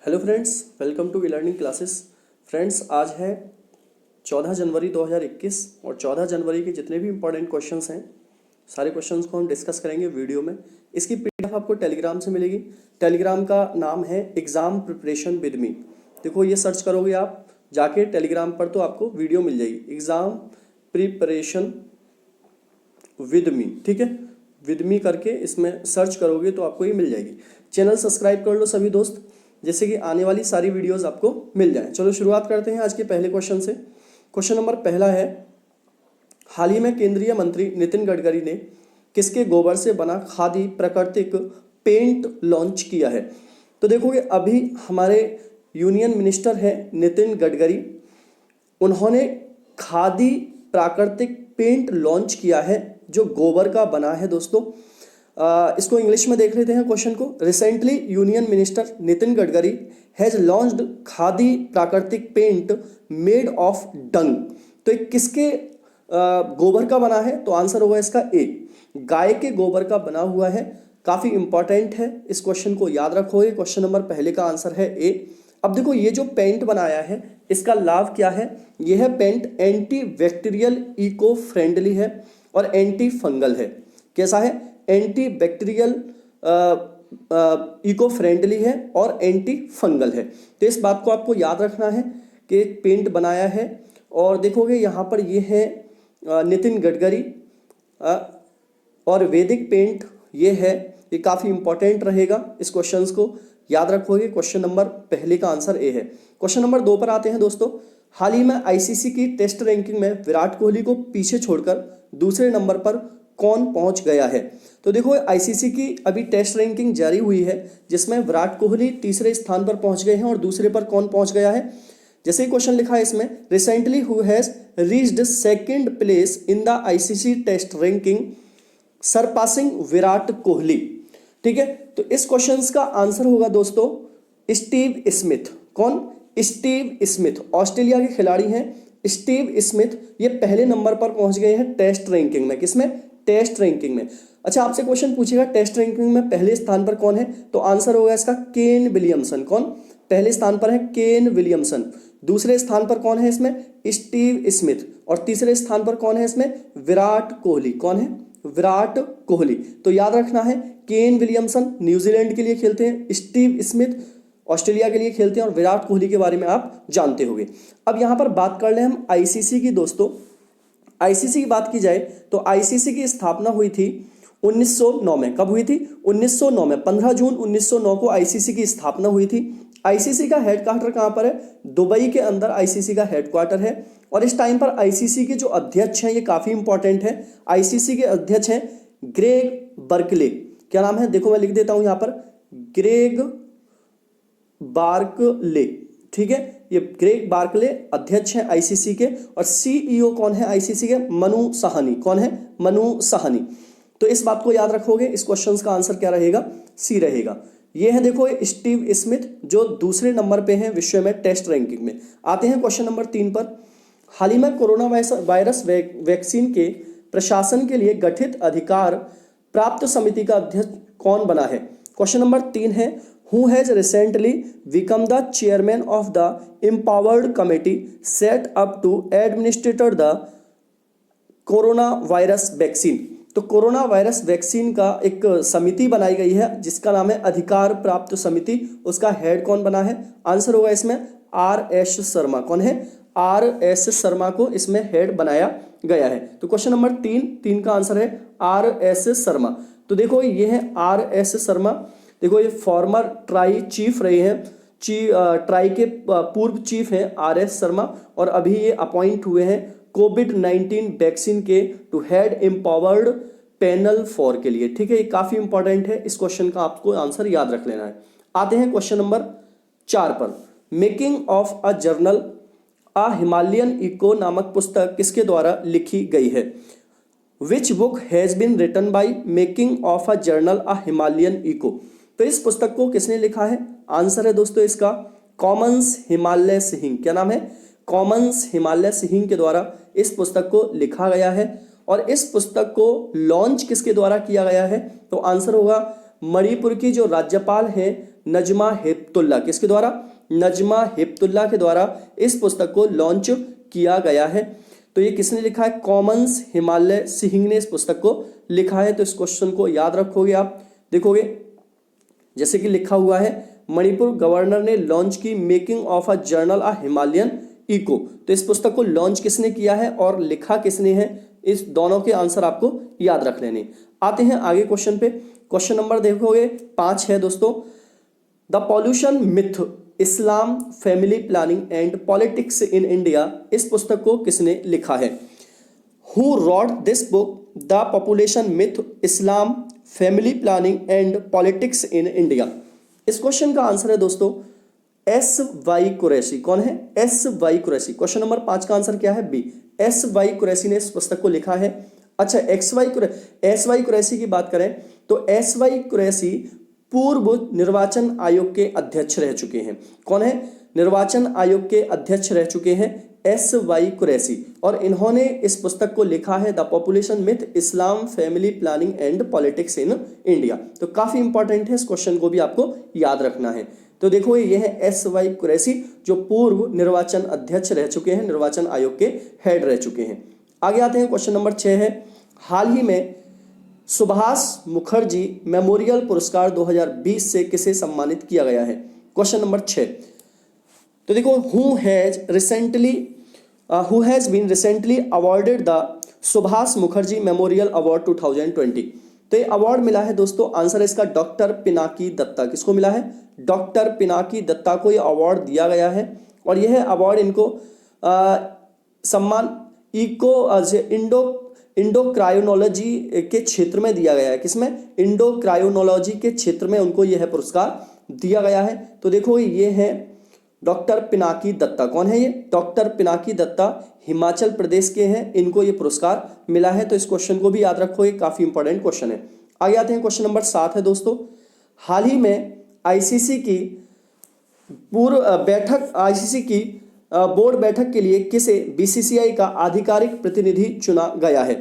Hello friends, welcome to e learning classes. Friends, आज है 14 जनवरी 2021 और 14 जनवरी के जितने भी इंपॉर्टेंट क्वेश्चंस हैं सारे क्वेश्चंस को हम डिस्कस करेंगे वीडियो में। इसकी पीडीएफ आपको टेलीग्राम से मिलेगी। टेलीग्राम का नाम है एग्ज़ाम प्रिपरेशन विद मी। देखो, ये सर्च करोगे आप जाके टेलीग्राम पर तो आपको वीडियो मिल जाएगी, एग्ज़ाम प्रिपरेशन विद मी। ठीक है, विद मी करके इसमें सर्च करोगे तो आपको ये मिल जाएगी। चैनल सब्सक्राइब कर लो सभी दोस्त, जैसे कि आने वाली सारी वीडियोस आपको मिल जाएं। चलो शुरुआत करते हैं आज के पहले क्वेश्चन से। क्वेश्चन नंबर पहला है, हाल ही में केंद्रीय मंत्री नितिन गडकरी ने किसके गोबर से बना खादी प्राकृतिक पेंट लॉन्च किया है? तो देखोगे, अभी हमारे यूनियन मिनिस्टर हैं नितिन गडकरी, उन्होंने खादी प्राकृतिक पेंट लॉन्च किया है जो गोबर का बना है। दोस्तों, इसको इंग्लिश में देख लेते हैं क्वेश्चन को। Recently union minister Nitin Gadkari has launched khadi प्राकृतिक पेंट मेड ऑफ डंग। तो ये किसके गोबर का बना है? तो आंसर होगा इसका ए, गाय के गोबर का बना हुआ है। काफी इंपॉर्टेंट है, इस क्वेश्चन को याद रखोगे। क्वेश्चन नंबर पहले का आंसर है ए। अब देखो, ये जो पेंट बनाया है इसका लाभ क्या है? यह paint anti bacterial, eco friendly है और एंटी फंगल है। कैसा है? एंटी बैक्टीरियल, इको फ्रेंडली है और एंटी फंगल है। तो इस बात को आपको याद रखना है कि पेंट बनाया है। और देखोगे यहाँ पर ये है नितिन गडकरी, और वैदिक पेंट ये है। ये काफ़ी इंपॉर्टेंट रहेगा, इस क्वेश्चंस को याद रखोगे। क्वेश्चन नंबर पहले का आंसर ए है। क्वेश्चन नंबर 2 पर आते हैं दोस्तों। हाल ही में आईसीसी की टेस्ट रैंकिंग में विराट कोहली को पीछे छोड़कर दूसरे नंबर पर कौन पहुंच गया है? तो देखो, आईसीसी की अभी टेस्ट रैंकिंग जारी हुई है जिसमें विराट कोहली तीसरे स्थान पर पहुंच गए हैं और दूसरे पर कौन पहुंच गया है? जैसे ही क्वेश्चन लिखा है इसमें, recently who has reached second place in the ICC test ranking surpassing Virat Kohli. ठीक है, तो इस क्वेश्चन का आंसर होगा दोस्तों स्टीव स्मिथ। कौन? स्टीव स्मिथ, ऑस्ट्रेलिया के खिलाड़ी हैं स्टीव स्मिथ। ये पहले नंबर पर पहुंच गए हैं टेस्ट रैंकिंग में। किसमें? टेस्ट रैंकिंग में। अच्छा, आपसे क्वेश्चन पूछेगा टेस्ट रैंकिंग में पहले स्थान पर कौन है? तो आंसर होगा इसका केन विलियमसन। कौन पहले स्थान पर है? Kane Williamson. दूसरे स्थान पर कौन है इसमें? Steve Smith. और तीसरे स्थान पर कौन है इसमें? विराट कोहली। कौन है? विराट कोहली। तो याद रखना है, केन विलियमसन न्यूजीलैंड के लिए खेलते हैं, स्टीव स्मिथ ऑस्ट्रेलिया के लिए खेलते हैं और विराट कोहली के बारे में आप जानते होंगे। अब यहां पर बात कर लें हम आईसीसी की। दोस्तों, आईसीसी की बात की जाए तो आईसीसी की स्थापना हुई थी 1909 में। कब हुई थी? 1909 में। 15 जून 1909 को आईसीसी की स्थापना हुई थी। आईसीसी का हेडक्वार्टर कहां पर है? दुबई के अंदर आईसीसी का हेडक्वार्टर है। और इस टाइम पर आईसीसी के जो अध्यक्ष हैं, ये काफी इंपॉर्टेंट है। आईसीसी के अध्यक्ष हैं ग्रेग बर्कले। क्या नाम है? देखो, मैं लिख देता हूं यहां पर, ग्रेग बार्कले। ठीक है, ये ग्रेग बार्कले अध्यक्ष हैं आईसीसी के। और सीईओ कौन है आईसीसी के? मनु साहनी। कौन है? मनु साहनी। तो इस बात को याद रखोगे। इस क्वेश्चन का आंसर क्या रहेगा? सी रहेगा। ये है देखो स्टीव स्मिथ, जो दूसरे नंबर पे हैं विश्व में टेस्ट रैंकिंग में। आते हैं क्वेश्चन नंबर 3 पर। हाल ही में कोरोना वायरस वैक्सीन के प्रशासन के लिए गठित अधिकार प्राप्त समिति का अध्यक्ष कौन बना है? क्वेश्चन नंबर 3 है, who has recently become the chairman of the empowered committee set up to administer the corona virus vaccine. तो कोरोना वायरस वैक्सीन का एक समिति बनाई गई है जिसका नाम है अधिकार प्राप्त समिति। उसका हेड कौन बना है? आंसर होगा इसमें आर एस शर्मा। कौन है? आर एस शर्मा को इसमें हेड बनाया गया है। तो क्वेश्चन नंबर 3 का आंसर है आर एस शर्मा। तो देखो, ये है आर एस शर्मा। देखो, ये फॉर्मर ट्राई चीफ रहे हैं, ट्राई के पूर्व चीफ हैं आर एस शर्मा, और अभी ये अपॉइंट हुए हैं कोविड-19 वैक्सीन के टू हेड एम्पावर्ड पैनल 4 के लिए। ठीक है, ये काफी इंपॉर्टेंट है। इस क्वेश्चन का आपको आंसर याद रख लेना है। आते हैं क्वेश्चन नंबर 4 पर। Making of a journal a Himalayan echo नामक पुस्तक किसके द्वारा लिखी गई है? Which book has been written by making of a journal a Himalayan echo. तो इस पुस्तक को किसने लिखा है? आंसर है दोस्तों इसका कॉमन्स हिमालय सिंह। क्या नाम है? कॉमन्स हिमालय सिंह के द्वारा इस पुस्तक को लिखा गया है। और इस पुस्तक को लॉन्च किसके द्वारा किया गया है? तो आंसर होगा मणिपुर की जो राज्यपाल हैं नजमा हेपतुल्ला, किसके द्वारा? नजमा हेपतुल्ला के द्वारा इस पुस्तक को लॉन्च किया गया है। तो ये किसने लिखा है? कॉमन्स हिमालय सिंह ने इस पुस्तक को लिखा है। तो इस क्वेश्चन को याद रखोगे आप। देखोगे जैसे कि लिखा हुआ है, मणिपुर गवर्नर ने लॉन्च की making of a journal a Himalayan echo. तो इस पुस्तक को लॉन्च किसने किया है और लिखा किसने है? इस दोनों के आंसर आपको याद रख लेने। आते हैं आगे क्वेश्चन पे। क्वेश्चन नंबर देखोगे 5 है दोस्तों, the pollution myth, Islam, family planning and politics in India. इस पुस्तक को किसने लिखा है? Who wrote this book, the population myth, Islam, family planning and politics in India. इस क्वेश्चन का आंसर है दोस्तों एस वाई कुरैशी। कौन है? S Y Qureshi. Question number 5 का आंसर क्या है? बी, एस वाई कुरैशी ने इस पुस्तक को लिखा है। अच्छा, एस वाई कुरैशी की बात करें तो एस वाई कुरैशी पूर्व निर्वाचन आयोग के अध्यक्ष रह चुके हैं। कौन है? निर्वाचन आयोग के अध्यक्ष रह चुके हैं एस वाई कुरैशी, और इन्होंने इस पुस्तक को लिखा है the population myth, Islam, family planning and politics in India. तो काफी इंपॉर्टेंट है, इस क्वेश्चन को भी आपको याद रखना है। तो देखो ये है एस वाई कुरैशी जो पूर्व निर्वाचन अध्यक्ष रह चुके हैं, निर्वाचन आयोग के हेड रह चुके हैं। आगे आते हैं, क्वेश्चन नंबर 6 है, हाल ही में सुभाष मुखर्जी मेमोरियल पुरस्कार 2020 से किसे सम्मानित किया गया है? Question number 6। तो देखो who has been recently awarded the Subhash Mukherjee memorial award 2020। तो ये अवार्ड मिला है दोस्तों, आंसर है इसका डॉक्टर पिनाकी दत्ता। किसको मिला है? डॉक्टर पिनाकी दत्ता को ये अवार्ड दिया गया है, और यह अवार्ड इनको सम्मान इंडोक्रायोनोलॉजी के क्षेत्र में दिया गया है। किसमें? इंडोक्रायोनोलॉजी के क्षेत्र में उनको यह पुरस्कार दिया गया है। तो देखो ये है डॉक्टर पिनाकी दत्ता। कौन है ये? डॉक्टर पिनाकी दत्ता हिमाचल प्रदेश के हैं, इनको ये पुरस्कार मिला है। तो इस क्वेश्चन को भी याद रखो, ये काफी इंपॉर्टेंट क्वेश्चन है। आगे आते हैं, क्वेश्चन नंबर 7 है दोस्तों, हाल ही में आईसीसी की बोर्ड बैठक के लिए किसे बीसीसीआई का आधिकारिक प्रतिनिधि चुना गया है?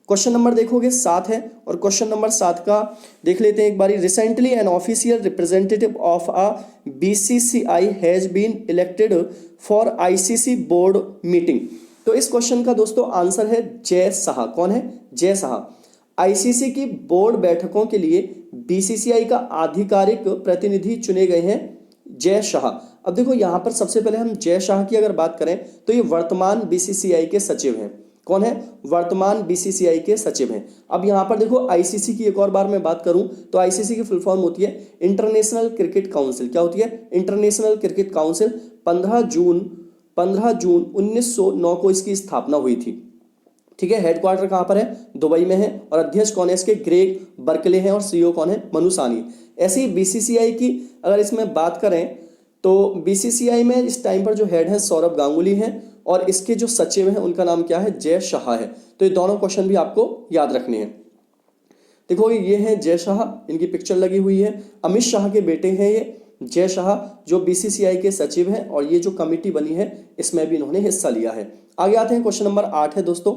क्वेश्चन नंबर देखोगे 7 है, और क्वेश्चन नंबर 7 का देख लेते हैं एक बारी। Recently an official representative of a BCCI has been elected for ICC board meeting. तो इस क्वेश्चन का दोस्तों आंसर है जय शाह। कौन है? जय शाह। आईसीसी की बोर्ड बैठकों के लिए बीसीसीआई का आधिकारिक प्रतिनिधि चुने गए हैं जय शाह। अब देखो यहाँ पर सबसे पहले हम जय शाह की अगर बात करें तो ये वर्तमान बीसीसीआई के सचिव हैं। कौन है? वर्तमान बीसीसीआई के सचिव हैं। अब यहाँ पर देखो आईसीसी की एक और बार मैं बात करूं तो आईसीसी की फुल फॉर्म होती है इंटरनेशनल क्रिकेट काउंसिल। क्या होती है? International cricket council. 15 जून 1909 को इसकी स्थापना हुई थी। ठीक है, हेडक्वार्टर कहाँ पर है? दुबई में है, और अध्यक्ष कौन है इसके? ग्रेग बर्कले हैं, और सीईओ कौन है? मनु साहनी। ऐसे ही बीसीसीआई की अगर इसमें बात करें तो बीसीसीआई में इस टाइम पर जो हेड है सौरभ गांगुली हैं, और इसके जो सचिव हैं उनका नाम क्या है? जय शाह है। तो ये दोनों क्वेश्चन भी आपको याद रखने हैं। देखो ये है जय शाह, इनकी पिक्चर लगी हुई है। अमित शाह के बेटे हैं ये जय शाह, जो बीसीसीआई के सचिव हैं, और ये जो कमेटी बनी है इसमें भी इन्होंने हिस्सा लिया है। आगे आते हैं, क्वेश्चन नंबर 8 है दोस्तों,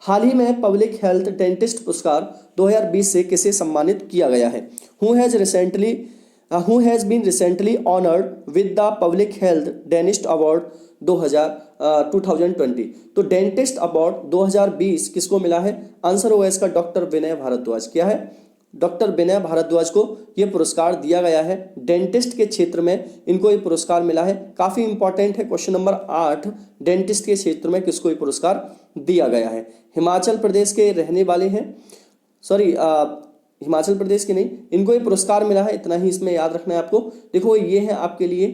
हाल ही में पब्लिक हेल्थ डेंटिस्ट पुरस्कार 2020 से किसे सम्मानित किया गया है? Who has been recently honoured with the public health dentist award 2020। तो डेंटिस्ट अवार्ड 2020 किसको मिला है? आंसर होगा इसका डॉक्टर विनय भारद्वाज। क्या है? डॉक्टर विनय भारद्वाज को यह पुरस्कार दिया गया है। डेंटिस्ट के क्षेत्र में इनको ये पुरस्कार मिला है। काफी इंपॉर्टेंट है। क्वेश्चन नंबर 8, डेंटिस्ट के क्षेत्र में किसको ये पुरस्कार दिया गया है? हिमाचल प्रदेश के रहने वाले हैं, हिमाचल प्रदेश के नहीं, इनको ये पुरस्कार मिला है। इतना ही इसमें याद रखना है आपको। देखो ये है आपके लिए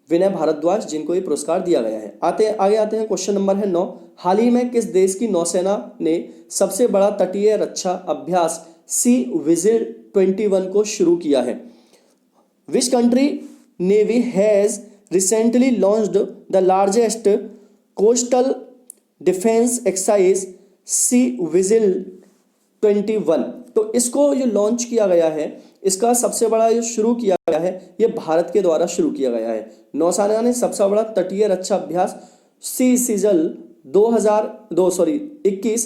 विनय भारद्वाज, जिनको ये पुरस्कार दिया गया है। आगे आते हैं, क्वेश्चन नंबर है 9, हाल ही में किस देश की नौसेना ने सबसे बड़ा तटीय रक्षा अभ्यास सी विजिल 21 को शुरू किया है? Which country navy has recently launched the largest coastal defence exercise sea vigil 21। तो इसको जो लॉन्च किया गया है, इसका सबसे बड़ा जो शुरू किया गया है, ये भारत के द्वारा शुरू किया गया है। नौसेना ने सबसे बड़ा तटीय रक्षा अभ्यास सी सिजल 2021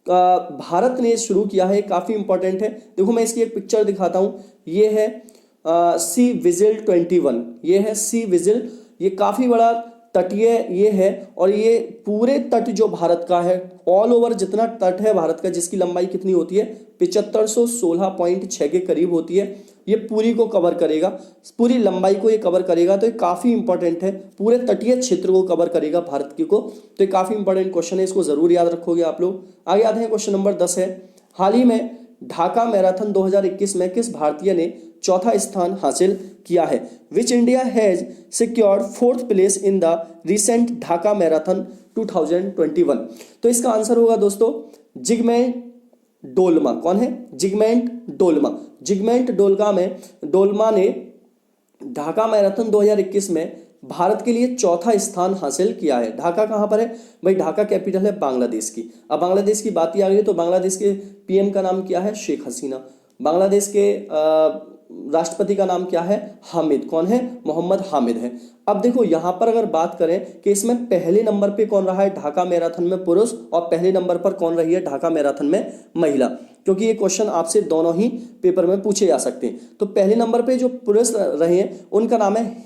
भारत ने शुरू किया है। काफी इंपॉर्टेंट है। देखो मैं इसकी एक पिक्चर दिखाता हूं। ये है सी विजिल 21, ये है सी विजिल, ये काफी बड़ा तटीय ये है और ये पूरे तट जो भारत का है, ऑल ओवर जितना तट है भारत का, जिसकी लंबाई कितनी होती है 7516.6 के करीब होती है, ये पूरी को कवर करेगा, पूरी लंबाई को ये कवर करेगा। तो ये काफी इंपॉर्टेंट है, पूरे तटीय क्षेत्र को कवर करेगा भारत की को। तो ये काफी इंपॉर्टेंट क्वेश्चन है, इसको जरूर याद रखोगे आप लोग। आगे आते हैं, क्वेश्चन नंबर 10 है, हाल ही में ढाका मैराथन 2021 में किस भारतीय ने चौथा स्थान हासिल किया है? Which India has secured 4th place in the recent Dhaka marathon 2021? तो इसका आंसर होगा दोस्तों जिगमेंट डोलमा। कौन है? जिगमेंट डोलमा। जिगमेंट डोलमा ने ढाका मैराथन 2021 में भारत के लिए चौथा स्थान हासिल किया है। ढाका कहाँ पर है भाई? ढाका कैपिटल है बांग्लादेश की। अब बांग्लादेश की बात ही आ गई तो बांग्लादेश के पीएम का नाम क्या है? शेख हसीना। बांग्लादेश के राष्ट्रपति का नाम क्या है? हामिद। कौन है? मोहम्मद हामिद है। अब देखो यहां पर अगर बात करें कि इसमें पहले नंबर पे कौन रहा है ढाका मैराथन में? पुरुष। और पहले नंबर पर कौन रही है ढाका मैराथन में? महिला। क्योंकि ये क्वेश्चन आपसे दोनों ही पेपर में पूछे जा सकते हैं। तो पहले नंबर पे जो पुरुष रहे हैं उनका नाम है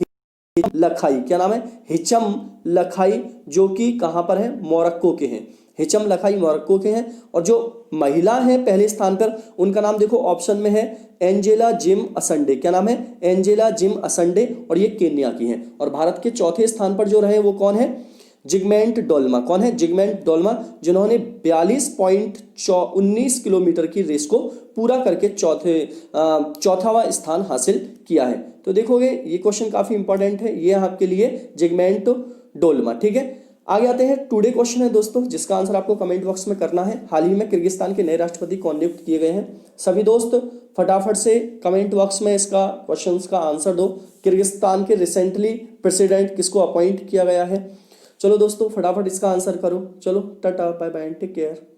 लखाई। क्या नाम है? हिचम लखाई, जो कि कहां पर है? मोरक्को के हैं। हिचम लखाई मोरक्को के हैं। और जो महिला है पहले स्थान पर, उनका नाम देखो ऑप्शन में है एंजेला जिम असंडे। क्या नाम है? एंजेला जिम असंडे, और ये केन्या की हैं। और भारत के चौथे स्थान पर जो रहे वो कौन है? जिगमेंट डोलमा। कौन है? जिगमेंट डोलमा, जिन्होंने 42.19 किलोमीटर की रेस को पूरा करके चौथावा स्थान हासिल किया है। तो देखोगे ये क्वेश्चन काफी इंपॉर्टेंट है, ये आपके लिए जिगमेंट डोलमा। ठीक है, आगे आते हैं। टुडे क्वेश्चन है दोस्तों, जिसका आंसर आपको कमेंट बॉक्स में करना है। हाल ही में किर्गिस्तान के नए राष्ट्रपति कौन नियुक्त किए गए हैं? सभी दोस्त फटाफट से कमेंट बॉक्स में इसका क्वेश्चंस का आंसर दो। किर्गिस्तान के रिसेंटली प्रेसिडेंट किसको अपॉइंट किया गया है? चलो दोस्तों फटाफट इसका आंसर करो। चलो tata bye bye, take care.